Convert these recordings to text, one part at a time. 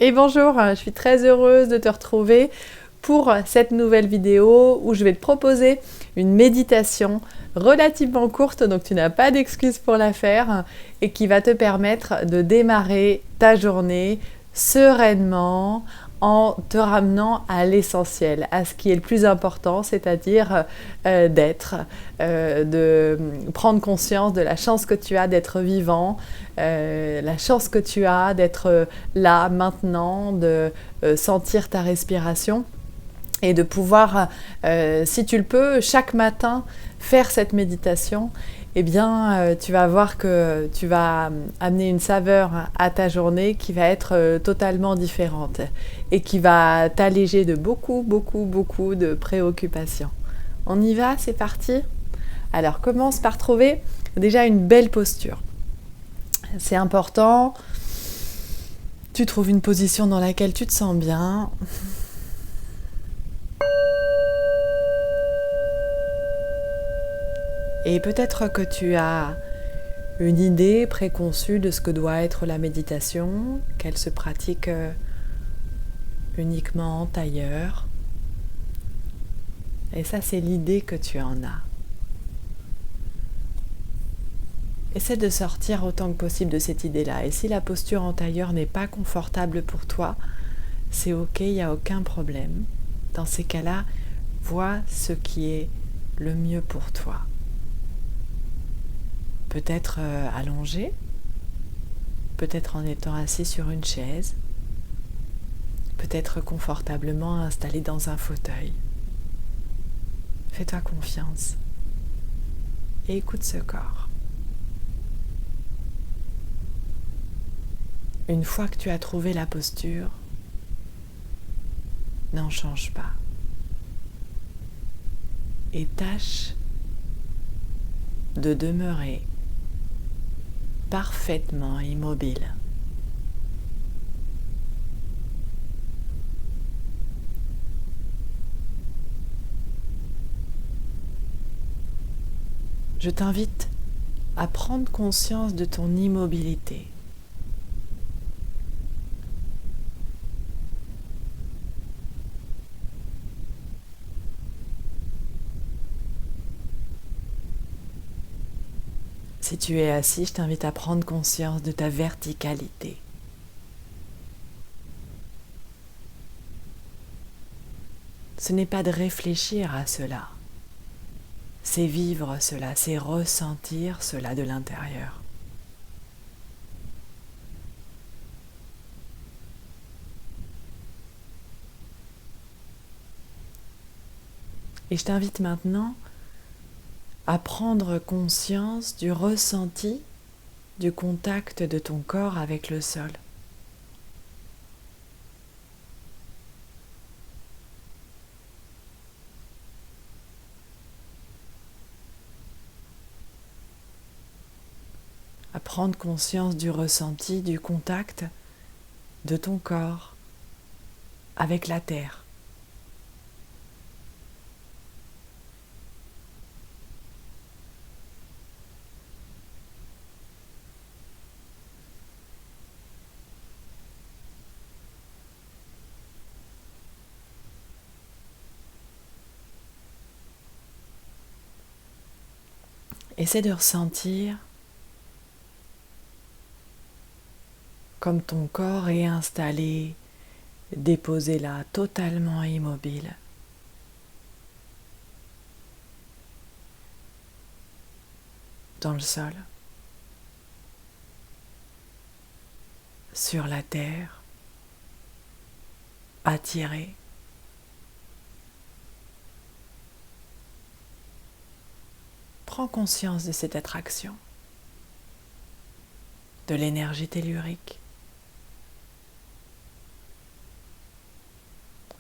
Et bonjour, je suis très heureuse de te retrouver pour cette nouvelle vidéo où je vais te proposer une méditation relativement courte, donc tu n'as pas d'excuse pour la faire, et qui va te permettre de démarrer ta journée sereinement en te ramenant à l'essentiel, à ce qui est le plus important, c'est-à-dire d'être, de prendre conscience de la chance que tu as d'être vivant, la chance que tu as d'être là maintenant, de sentir ta respiration et de pouvoir, si tu le peux, chaque matin faire cette méditation. Eh bien, tu vas voir que tu vas amener une saveur à ta journée qui va être totalement différente et qui va t'alléger de beaucoup, beaucoup, beaucoup de préoccupations. On y va, c'est parti. Alors, commence par trouver déjà une belle posture. C'est important. Tu trouves une position dans laquelle tu te sens bien. Et peut-être que tu as une idée préconçue de ce que doit être la méditation, qu'elle se pratique uniquement en tailleur. Et ça, c'est l'idée que tu en as. Essaie de sortir autant que possible de cette idée-là. Et si la posture en tailleur n'est pas confortable pour toi, c'est ok, il n'y a aucun problème. Dans ces cas-là, vois ce qui est le mieux pour toi. Peut-être allongé, peut-être en étant assis sur une chaise, peut-être confortablement installé dans un fauteuil. Fais-toi confiance et écoute ce corps. Une fois que tu as trouvé la posture, n'en change pas et tâche de demeurer parfaitement immobile. Je t'invite à prendre conscience de ton immobilité. Si tu es assis, je t'invite à prendre conscience de ta verticalité. Ce n'est pas de réfléchir à cela, c'est vivre cela, c'est ressentir cela de l'intérieur. Et je t'invite maintenant à prendre conscience du ressenti du contact de ton corps avec le sol. À prendre conscience du ressenti du contact de ton corps avec la terre. Essaie de ressentir comme ton corps est installé, déposé là, totalement immobile. Dans le sol, sur la terre, attiré. Prends conscience de cette attraction, de l'énergie tellurique.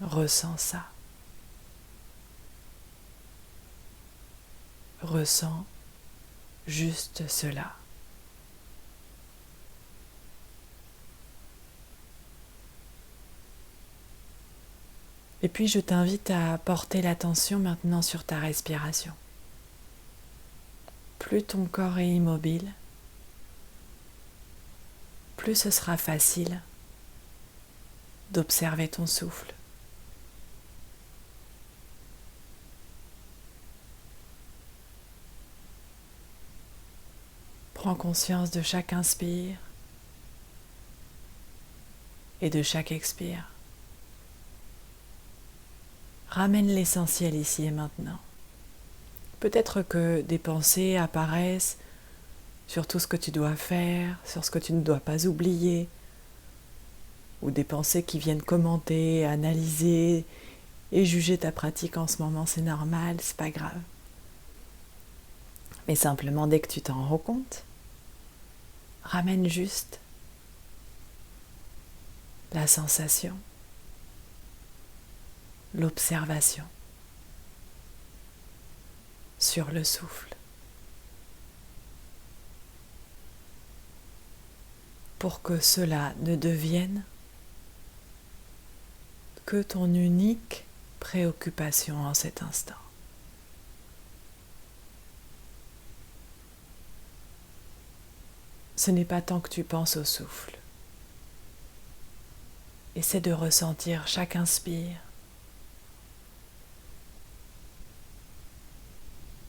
Ressens ça. Ressens juste cela. Et puis je t'invite à porter l'attention maintenant sur ta respiration. Plus ton corps est immobile, plus ce sera facile d'observer ton souffle. Prends conscience de chaque inspire et de chaque expire. Ramène l'essentiel ici et maintenant. Peut-être que des pensées apparaissent sur tout ce que tu dois faire, sur ce que tu ne dois pas oublier, ou des pensées qui viennent commenter, analyser et juger ta pratique en ce moment, c'est normal, c'est pas grave. Mais simplement, dès que tu t'en rends compte, ramène juste la sensation, l'observation sur le souffle. Pour que cela ne devienne que ton unique préoccupation en cet instant. Ce n'est pas tant que tu penses au souffle. Essaie de ressentir chaque inspire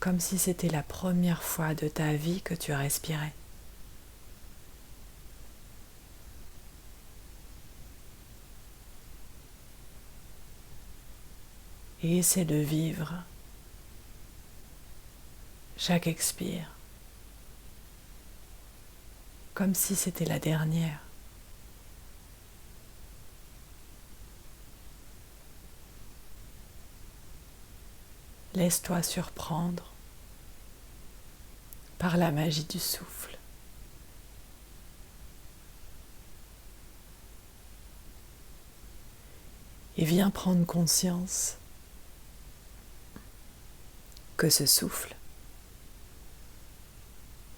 comme si c'était la première fois de ta vie que tu respirais. Et essaie de vivre chaque expire comme si c'était la dernière. Laisse-toi surprendre par la magie du souffle. Et viens prendre conscience que ce souffle,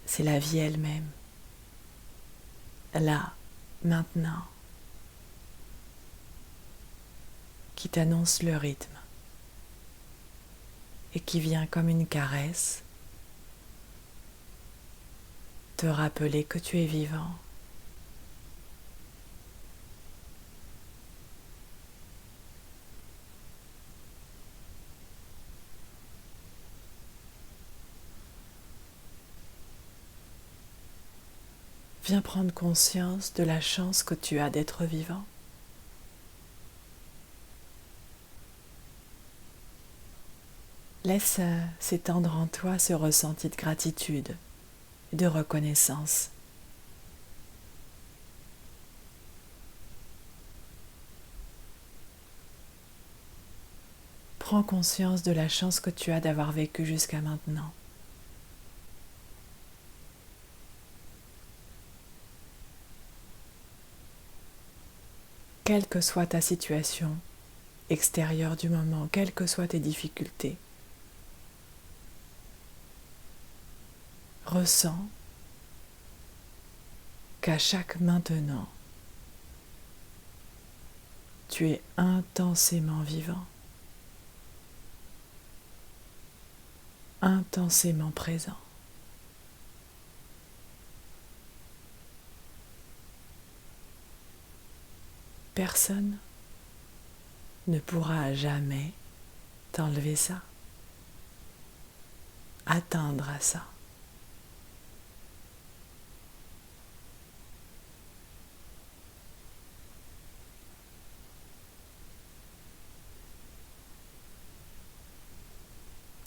c'est la vie elle-même. Là, maintenant, qui t'annonce le rythme et qui vient comme une caresse te rappeler que tu es vivant. Viens prendre conscience de la chance que tu as d'être vivant. Laisse s'étendre en toi ce ressenti de gratitude et de reconnaissance. Prends conscience de la chance que tu as d'avoir vécu jusqu'à maintenant. Quelle que soit ta situation extérieure du moment, quelles que soient tes difficultés, ressens qu'à chaque maintenant, tu es intensément vivant, intensément présent. Personne ne pourra jamais t'enlever ça, atteindre à ça.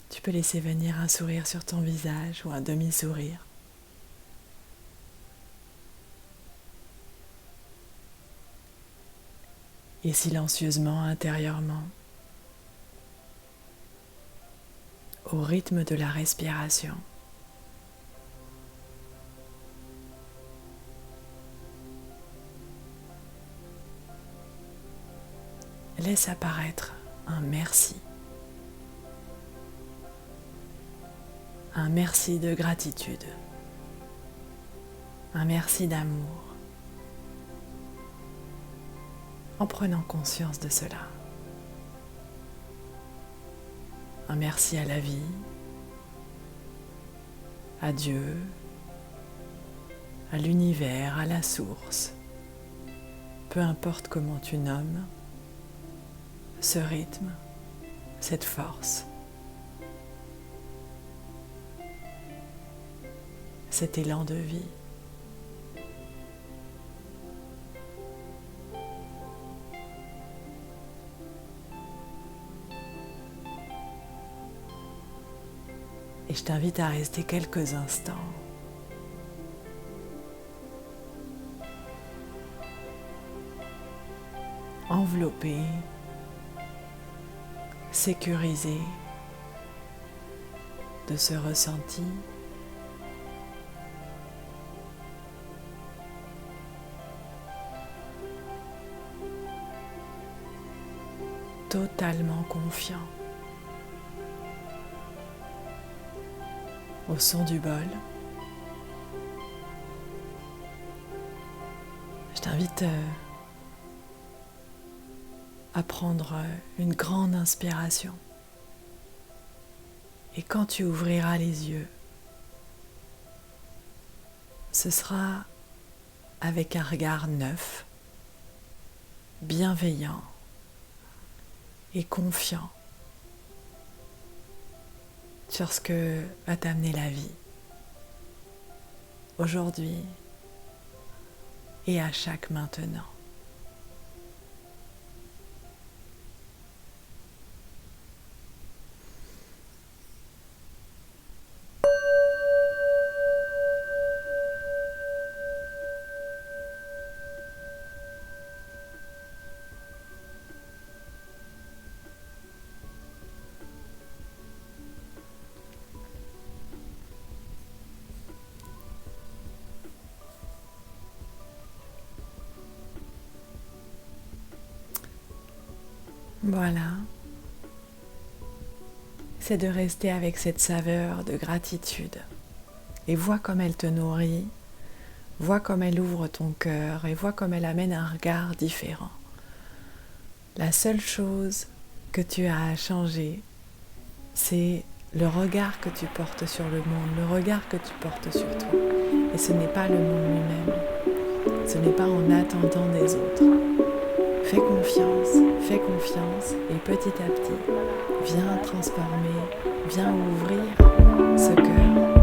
Tu peux laisser venir un sourire sur ton visage ou un demi-sourire. Et silencieusement, intérieurement, au rythme de la respiration, laisse apparaître un merci. Un merci de gratitude. Un merci d'amour. En prenant conscience de cela. Un merci à la vie, à Dieu, à l'univers, à la source, peu importe comment tu nommes ce rythme, cette force, cet élan de vie. Et je t'invite à rester quelques instants enveloppé, sécurisé de ce ressenti. Totalement confiant au son du bol. Je t'invite à prendre une grande inspiration. Et quand tu ouvriras les yeux, ce sera avec un regard neuf, bienveillant et confiant sur ce que va t'amener la vie, aujourd'hui et à chaque maintenant. Voilà, c'est de rester avec cette saveur de gratitude et vois comme elle te nourrit, vois comme elle ouvre ton cœur et vois comme elle amène un regard différent. La seule chose que tu as à changer, c'est le regard que tu portes sur le monde, le regard que tu portes sur toi. Et ce n'est pas le monde lui-même, ce n'est pas en attendant des autres. Fais confiance et petit à petit, viens transformer, viens ouvrir ce cœur